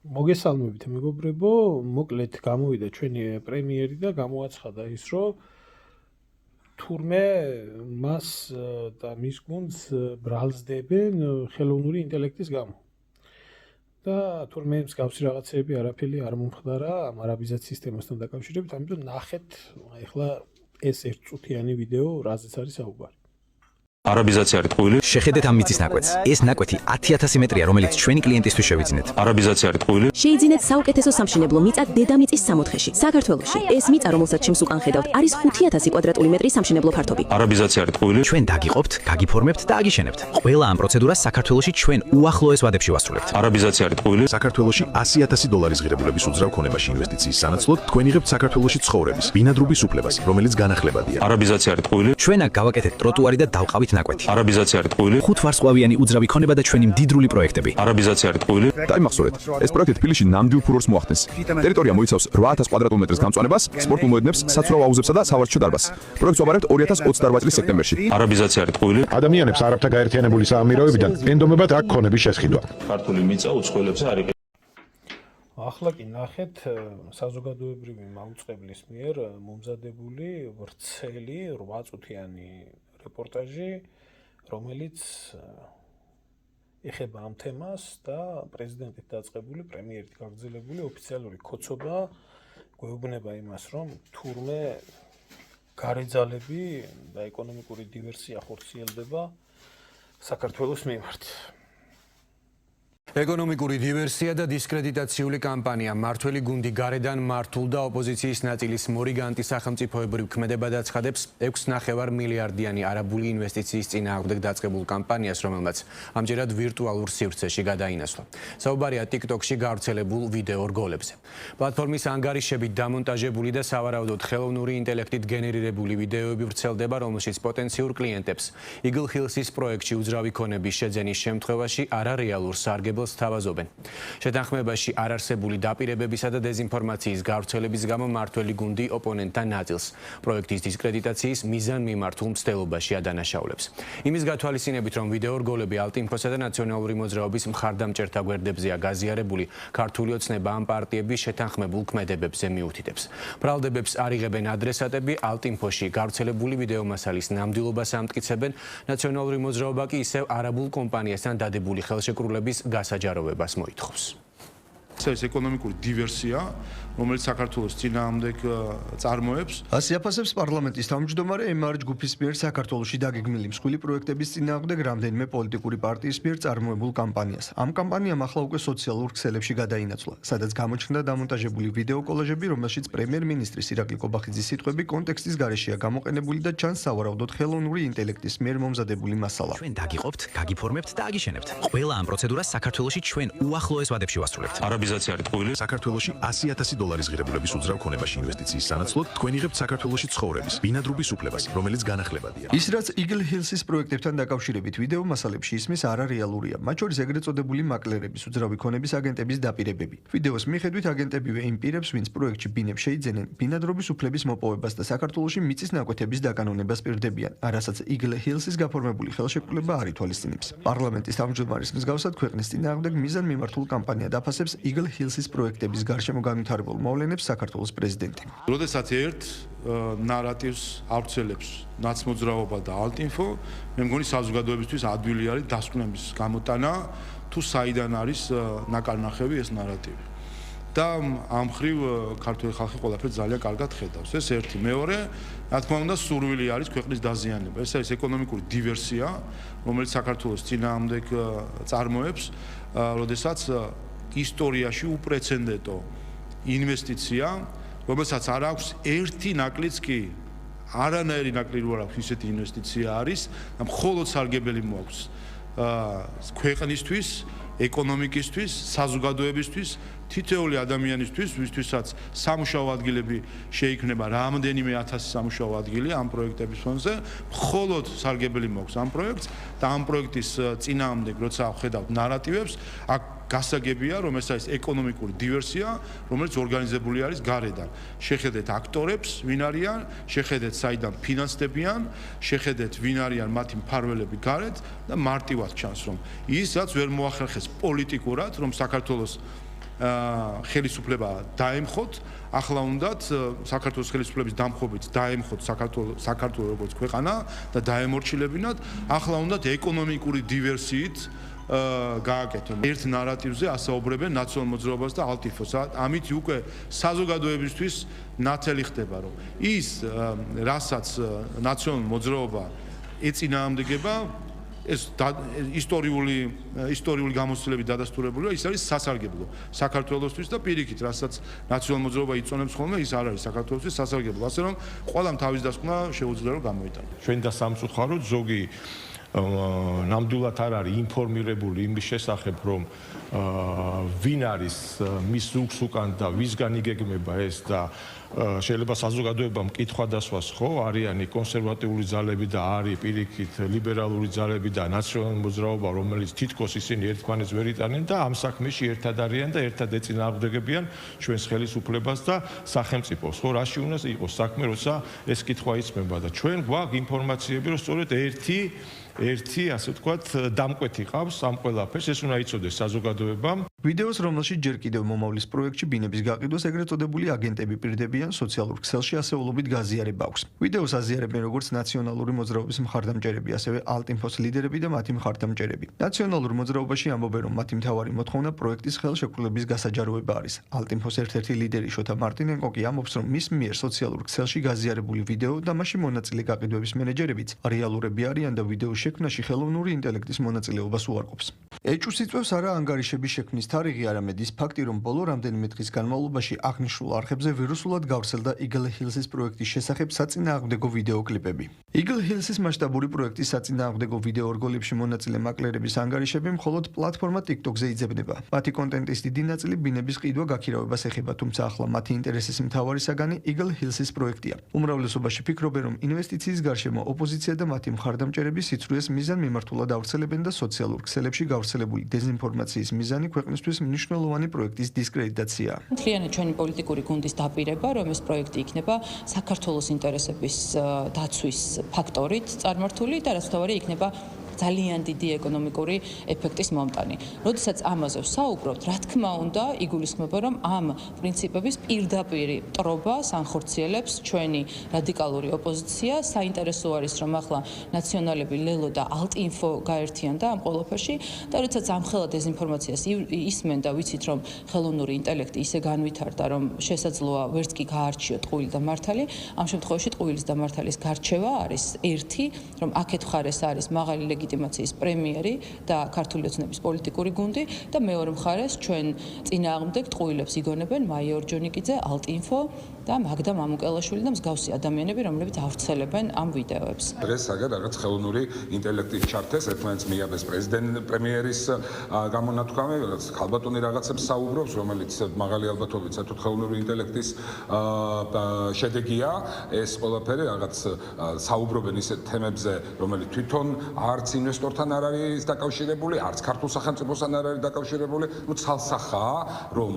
მოგესალმებით მეგობრებო, მოკლედ გამოვიდა ჩვენი პრემიერი და გამოაცხადა ის, რომ თურმე მას და მის გუნდს ბრალსდებენ ხელოვნური ინტელექტის გამო. და თურმე მსგავსი რაღაცები არაფერი არ მომხდარა ამ არაბიზაციის სისტემასთან დაკავშირებით, ამიტომ ნახეთ ახლა ეს ერთწუთიანი ვიდეო, რაზეც არის საუბარი. არაბიზაცია არის ტყუილი. შეხედეთ ამ მიწის ნაკვეთს. ეს ნაკვეთი 10000 მეტრია, რომელიც ჩვენი კლიენტისთვის შევიძინეთ. არაბიზაცია არის ტყუილი. შეიძინეთ საუკეთესო სამშენებლო მიწა დედამიწის 64-ში. საქართველოში ეს მიწა, რომელსაც ჩემს უკან ხედავთ, არის 5000 კვადრატული მეტრი სამშენებლო ფართობი. არაბიზაცია არის ტყუილი. ჩვენ დაგიყოფთ, გაგიფორმებთ და აგიშენებთ. ყველა ამ პროცედურას საქართველოში ჩვენ უახლოეს ვადებში ვასრულებთ. არაბიზაცია არის ტყუილი. საქართველოში $100,000 ღირებულების უძრავ ქონებაში ინვესტიციის სანაცვლოდ თქვენ იღებთ საქართველოში ცხოვრების, ბინადრობის უფლებას, რომელიც განახლებადია. არაბიზაცია არის ტყუილი. ჩვენ აქ გავაკეთეთ ტროტუარი და დავყავით ნაკვეთი. არაბიზაცია არის ტყუილი. 5 ვარსკვლავიანი უძრავი ქონება და ჩვენი მდიდრული პროექტები. არაბიზაცია არის ტყუილი. დაიმახსოვრეთ, ეს პროექტი თბილისში ნამდვილ ფურორს მოახდენს. ტერიტორია მოიცავს 8000 კვადრატულ მეტრს გამწვანებას, სპორტულ მოედნებს, საცურაო აუზებსა და სავარჯიშო დარბაზს. პროექტს ვაბარებთ 2028 წლის სექტემბერში. არაბიზაცია არის ტყუილი. ადამიანებს არაბთა გაერთიანებული საამიროებიდან ენდომებად აქ ქონების შესყიდვა. ქართული მიწა უცხოელებზე არ იყენებს. ახლა კი ნახეთ საზოგადოებრივი მაუწყებლის მიერ მომზადებული ვრცელი 8 წუთიანი რეპორტაჟი, რომელიც ეხება ამ თემას და პრეზიდენტით დაწყებული, პრემიერით გაგრძელებული ოფიციალური ქოცობა გვეუბნება იმას, რომ თურმე გარეძალები და ეკონომიკური დივერსია ხორციელდება საქართველოს მიმართ. ეკონომიკური დივერსია და დისკრედიტაციული კამპანია მართველი გუნდი გარედან მართულ და ოპოზიციის ნაწილის მორიგანტი სახელმწიფოებრივ ქმედება დაცხადებს 6.5 მილიარდიანი არაბული ინვესტიციის წინააღმდეგ დაწყებულ კამპანიას, რომელმაც ამჯერად ვირტუალურ სივრცეში გადაინაცვლა. საუბარია TikTok-ში გავრცელებულ ვიდეო რგოლებზე. პლატფორმის ანგარიშებით დამონტაჟებული და სავარაუდოდ ხელოვნური ინტელექტით გენერირებული ვიდეოები ვრცელდება, რომელშიც პოტენციურ კლიენტებს Eagle Hills-ის პროექტში უძრავი ქონების შეძენის შემთხვევაში არარეალურ სარგებელს თავაზობენ. შეთანხმებაში არ არსებული დაპირებებისა და დეზინფორმაციის გავრცელების გამო მართველი გუნდი ოპონენტთა ნაწილს პროექტის დისკრედიტაციის მიზანმიმართულ მცდელობაში ადანაშაულებს. იმის გათვალისწინებით, რომ ვიდეო რგოლები ალტინფოსა და ნაციონალური მოძრაობის მხარდამჭერთა გვერდებზეა გაზიარებული, ქართული ოცნება ამ პარტიების შეთანხმებულ ქმედებებზე მიუთითებს. ბრალდებებს არ იღებენ ადრესატები, ალტინფოში გავრცელებული ვიდეო მასალის ნამდვილობას ამტკიცებენ, ნაციონალური მოძრაობა კი ისევ არაბულ კომპანიასთან დადებული ხელშეკრულების გასაჯაროვებას მოითხოვს. ეს ეკონომიკური დივერსია, რომელიც საქართველოს წინააღმდეგ წარმოებს. ასე აფასებს პარლამენტის თავმჯდომარე ემარ ჯგუფის მიერ საქართველოში დაგეგმილი მსხვილი პროექტების წინააღმდეგ რამდენიმე პოლიტიკური პარტიის მიერ წარმოებულ კამპანიას. ამ კამპანიამ ახლა უკვე სოციალურ ქსელებში გადაინაცვლა, სადაც გამოჩნდა დამონტაჟებული ვიდეო კოლაჟები, რომელშიც პრემიერ-მინისტრის ირაკლი კობახიძის სიტყვები კონტექსტის გარეშეა გამოყენებული და ჩანს სავარაუდოდ ხელოვნური ინტელექტის მიერ მომზადებული მასალა. ჩვენ დაგიყოფთ, გაგიფორმებთ და აგიშენებთ. ყველა ამ პროცედურას საქართველოში ჩვენ უახლოეს ვადებში ვასრულებთ. არაბიზაცია არის ტყუილი. საქართველოში $100,000 ღირებულების უძრავ ქონებაში ინვესტიციის სანაცვლოდ თქვენ იღებთ საქართველოში ცხოვრების, ბინადრობის უფლებას, რომელიც განახლებადია. ის რაც Eagle Hills-ის პროექტებთან დაკავშირებით ვიდეო მასალებში ისმის არარეალურია, მათ შორის ეგრეთ წოდებული მაკლერების, უძრავი ქონების აგენტების დაპირებები. ვიდეოს მიხედვით აგენტებივე იმ პირებს, ვინც პროექტში ბინებს შეიძენენ, ბინადრობის უფლების მოპოვებას და საქართველოში მიწის ნაკვეთების დაკანონებას პირდებიან, რასაც Eagle Hills-ის გაფორმებული ხელშეკრულება არ ითვალისწინებს. პარლამენტის თავმჯდომარის მსგავსად ქვეყნის წინააღმდეგ მიზანმიმართულ კამპანია დაფასებს Eagle Hills-ის პროექტების გარშემო განვითარებულ მოვლენებს საქართველოს პრეზიდენტი. როდესაც ერთ ნარატივს ავრცელებს ნაცმოძრაობა და ალტინფო, მე მგონი საზოგადოებისთვის ადვილი არის დასკვნების გამოტანა, თუ საიდან არის ნაკარნახევი ეს ნარატივი. და ამ ხრივ ქართული ხალხი ყველაფერს ძალიან კარგად ხედავს. ეს ერთი. მეორე, რა თქმა უნდა, სურვილი არის ქვეყნის დაზიანება. ეს არის ეკონომიკური დივერსია, რომელიც საქართველოს წინააღმდეგ წარმოებს, როდესაც ისტორიაში უპრეცედენტო ინვესტიცია, რომელსაც არ აქვს ერთი ნაკლიც კი, არანაირი ნაკლი არ აქვს ისეთი ინვესტიცია არის, მხოლოდ სარგებელი მოაქვს ქვეყნისთვის, ეკონომიკისთვის, საზოგადოებისთვის, თითოეული ადამიანისთვის, ვისთვისაც სამუშაო ადგილები შეიქმნება, რამდენიმე 1000 სამუშაო ადგილი ამ პროექტების ფონზე, მხოლოდ სარგებელი მოაქვს ამ პროექტს და ამ პროექტის წინააღმდეგ, როცა ხედავთ ნარატივებს, აქ გასაგებია, რომ ეს არის ეკონომიკური დივერსია, რომელიც ორგანიზებული არის გარედან. შეხედეთ აქტორებს, ვინ არიან, შეხედეთ საიდან ფინანსდებიან, შეხედეთ ვინ არიან მათი მფარველები გარეთ და მარტივად ჩანს, რომ ის რაც ვერ მოახერხეს პოლიტიკურად, რომ საქართველოს ხელისუფლება დაემხოთ, ახლა უნდათ საქართველოს ხელისუფლების დამხობით დაემხოთ საქართველოს როგორც ქვეყანა და დაემორჩილებინათ, ახლა უნდათ ეკონომიკური დივერსიით გააკეთონ. ერთ ნარატივზე ასაუბრებენ ნაციონალურ მოძრაობას და ალტიფოს. ამით უკვე საზოგადოებისთვის ნათელი ხდება, რომ ის რასაც ნაციონალური მოძრაობა ეწინააღმდეგება, ეს ისტორიული გამოცდილებით დადასტურებულია, ის არის სასარგებლო საქართველოსთვის და პირიქით, რასაც ნაციონალური მოძრაობა იწონებს ხოლმე, ის არ არის საქართველოსთვის სასარგებლო. ასე რომ ყველამ თავის დასკვნა შეუძლია რომ გამოიტანოს. ჩვენ და სამწუხაროდ ზოგი ნამდვილად არ არის ინფორმირებული იმის შესახებ, რომ ვინ არის მის ზურგს უკან და ვისგან იგეგმება ეს და შეიძლება საზოგადოებამ კითხვა დასვას, ხო, არიანი კონსერვატიული ძალები და არის პირიქით ლიბერალური ძალები და ნაციონალური მოძრაობა, რომელიც თითქოს ისინი ერთმანეთს ვერ იტანენ და ამ საქმეში ერთად არიან და ერთად ეწინააღმდეგებიან ჩვენს ხელისუფლებას და სახელმწიფოს. ხო, რაში უნდა იყოს საქმე, როცა ეს კითხვა იწმება და ჩვენ გვაქვს ინფორმაციები, რომ სწორედ ერთი, ასე ვთქვათ, დამკვეთი ყავს ამ ყველაფერს, ეს უნდა იცოდეს საზოგადოებამ. ვიდეოს, რომელშიც ჯერ კიდევ მომავლის პროექტში ბინების გაყიდვას ეგრეთ წოდებული აგენტები პირდებიან სოციალურ ქსელში ასეულობით გაზიარება აქვს. ვიდეოს აზიარებენ როგორც ნაციონალური მოძრაობის მხარდამჭერები, ასევე ალტინფოს ლიდერები და მათი მხარდამჭერები. ნაციონალურ მოძრაობაში ამბობენ, რომ მათი მთავარი მოთხოვნა პროექტის ხელშეკრულების გასაჯაროება არის. ალტინფოს ერთ-ერთი ლიდერი შოთა მარტინენკო კი ამბობს, რომ მის მიერ სოციალურ ქსელში გაზიარებული ვიდეო და მასში მონაწილე გაყიდვების მენეჯერებიც რეალურები არიან და ვიდეოს შექმნაში ხელოვნური ინტელექტის მონაწილეობას უარყოფს. ეჭვს იწვევს არა ანგარიშების შექმნის თარიღი, არამედ ის ფაქტი, რომ ბოლო რამდენიმე დღის განმავლობაში აღნიშნულ არხებზე ვირუსულად გავრცელდა Eagle Hills-ის პროექტის შესახებ საწინააღმდეგო ვიდეოკლიპები. Eagle Hills-ის მასშტაბური პროექტის საწინააღმდეგო ვიდეო რგოლებში მონაწილე მაკლერების ანგარიშები მხოლოდ პლატფორმა TikTok-ზე იძებნება. მათი კონტენტის დიდი ნაწილი ბინების ყიდვა გაქირავებას ეხება, თუმცა ახლა მათი ინტერესის მთავარი საგანი Eagle Hills-ის პროექტია. უმრავლესობაში ფიქრობენ, რომ ინვესტიციის გარშემო ოპოზიცია და მათი მხარდამჭერები სიცრუეს მიზან მიმართულად ავრცელებენ და სოციალურ ქსელებში გავრცელებული დეზინფორმაციის მიზანი ქვეყნისთვის მნიშვნელოვანი პროექტის დისკრედიტაციაა. მთლიანი ჩვენი პოლიტიკური გუნდის დაპირება, რომ ეს პროექტი იქნება საქართველოს ინტერესების დაცვის ფაქტორით წარმართული და რაც თავარი იქნება ძალიან დიდი ეკონომიკური ეფექტის მომტანი. როდესაც ამაზე ვსაუბრობთ, რა თქმა უნდა, იგულისხმება, რომ ამ პრინციპების პირდაპირი მტრობას ანხორციელებს ჩვენი რადიკალური ოპოზიცია. საინტერესო არის, რომ ახლა ნაციონალები ლელო და ალტინფო გაერთიანდა ამ ყველაფერში და როდესაც ამხელა დეზინფორმაციას ისმენ და ვიცით, რომ ხელოვნური ინტელექტი ისე განვითარდა, რომ შესაძლოა ვერც კი გაარჩიოთ ტყუილი და მართალი, ამ შემთხვევაში ტყუილის და მართალის გარჩევა არის ერთი, რომ აქეთ მხარეს არის მაღალი ლეგიტიმაციის პრემიერი და ქართული ოცნების პოლიტიკური გუნდი და მეორე მხარეს ჩვენ წინააღმდეგ ტყუილებს იგონებენ მაია ორჯონიკიძე, ალტინფო და მაგდა მამუკელაშვილი და მსგავსი ადამიანები, რომლებიც ავრცელებენ ამ ვიდეოებს. დღეს საგად რაღაც ხელოვნური ინტელექტის ჩართეს, ერთმანეთს მიაბეს პრემიერის გამონათქვამი, რაღაც ქალბატონი რაღაცებს საუბრობს, რომელიც მაღალი ალბათობით საერთოდ ხელოვნური ინტელექტის შედეგია. ეს ყველაფერი რაღაც საუბრობენ ისეთ თემებზე, რომელიც თვითონ არც ინვესტორთან არ არის დაკავშირებული, არც ქართულ სახელმწიფოსთან არ არის დაკავშირებული, ну ცალსახაა, რომ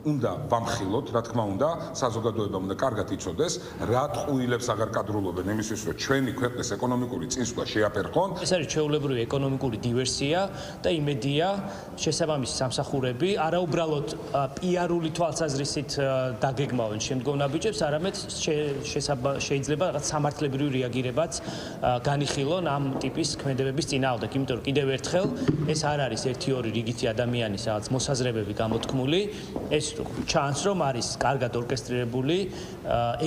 უნდა ვამხილოთ, რა თქმა უნდა, საზოგადოებამ უნდა კარგად იცოდეს, რა ტყუილებს აღარ კადრულობენ იმისთვის, რომ ჩვენი ქვეყნის ეკონომიკური წინსვლა შეაფერხონ. ეს არის ჩვეულებრივი ეკონომიკური დივერსია და იმედია შესაბამისი სამსახურები არაუბრალოდ პიარული თვალსაზრისით დაგეგმავენ შემდგომ ნაბიჯებს, არამედ შეიძლება რაღაც სამართლებრივი რეაგირებაც განიხილონ ამ ტიპის ქმედებების წინააღმდეგ, იმიტომ რომ კიდევ ერთხელ ეს არ არის 1-2 რიგითი ადამიანის რაღაც მოსაზრებები გამოთქმული, ეს ჩანს, რომ არის კარგად ორკესტრირებული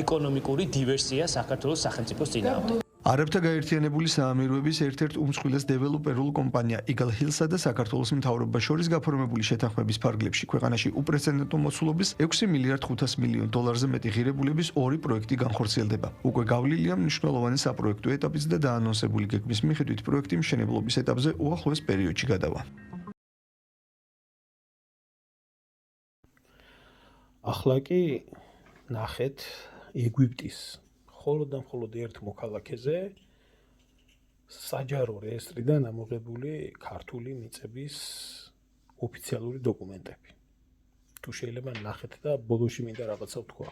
ეკონომიკური დივერსია საქართველოს სახელმწიფოს წინააღმდეგ. არაბთა გაერთიანებული საამიროების ერთ-ერთ უმსხვილეს დეველოპერულ კომპანია Eagle Hills-სა და საქართველოს მთავრობას შორის გაფორმებული შეთანხმების ფარგლებში ქვეყანაში უპრეცედენტო მოცულობის 6 მილიარდ 500 მილიონ დოლარზე მეტი ღირებულების 2 პროექტი განხორციელდება. უკვე გავლილია მნიშვნელოვანი საპროექტო ეტაპიც და დაანონსებული გეგმის მიხედვით პროექტი მშენებლობის ეტაპზე უახლოეს პერიოდში გადავა. ახლა კი ნახეთ ეგვიპტის მხოლოდ და მხოლოდ ერთ მოქალაქეზე საჯარო რეესტრიდან ამოღებული ქართული მიწების ოფიციალური დოკუმენტები. თუ შეიძლება ნახეთ და ბოლოში მინდა რაღაცა ვთქვა.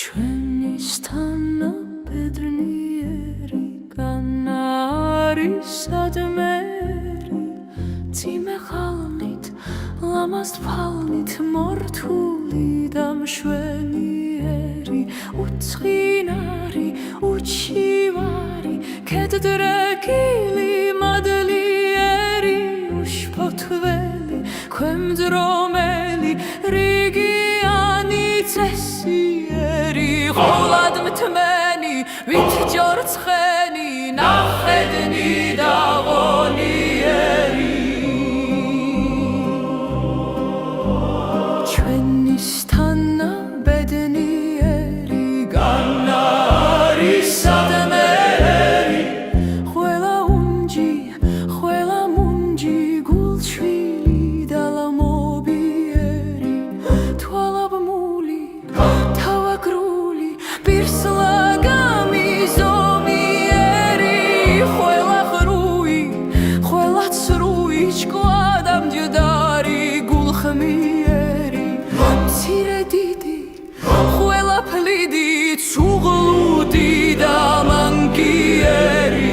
ჩვენი სტანა ბედნიერი განარი სადმერი ციმე ხალნით ამას თვალნით მორთული და მშვენიერი უცხინარი უჩივარი კედრეკილი მადლიერი უშფოთველი ქვემძრომელი რიგიანი წესიერი ხოლად მთმენი ვით ჯორცხენი ნახედნი და ღონიერი ჩვენისთანა ბედნიერი განარი სადმეერი ხველა მუნჯი გულშვილი და ლამობიერი თვალაბმული თავაგრული პირსლაგამი ზომიერი ხველა ცრუი ჭკუა მჯდარი გულხმიერი მცირე დიდი ხველა ფლიდი ცუღლუდი და მანკიერი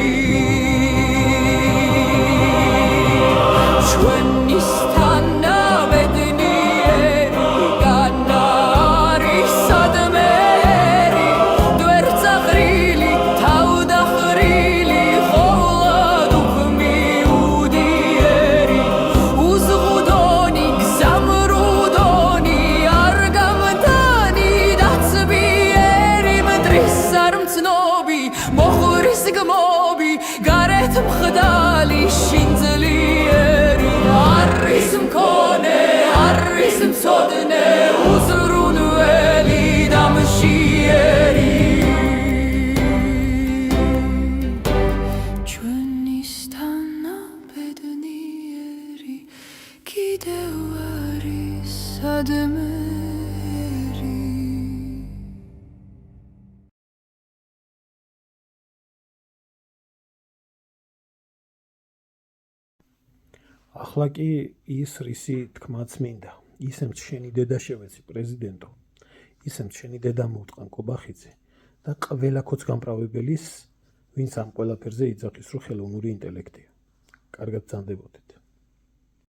ჩვენისთანა ბედნიერი განარი სადმეერი დვერცაყრილი თავდახრილი ხოლად უხმიუდიერი უზღუდონი გზამრუდონი არ გამთანი დაცბიერი მტრის არ მცნობი მოხურის გმობი გარეთ მხდალი შინძლიერი არის მქონე არის მცოდნე უზრუნველი და მშიერი ჩვენისთანა ბედნიერი კიდევ არის სადმეერი ახლა კი ის რისი თქმაც მინდა ისემ შენი დედა შევეცი პრეზიდენტო ისემ შენი დედა მოუტყან კობახიძე და ყველა ქოცგამправებელის ვინც ამ ყველაფერზე იძახის რომ ხელოვნური ინტელექტია კარგად ბრძანდებოდეთ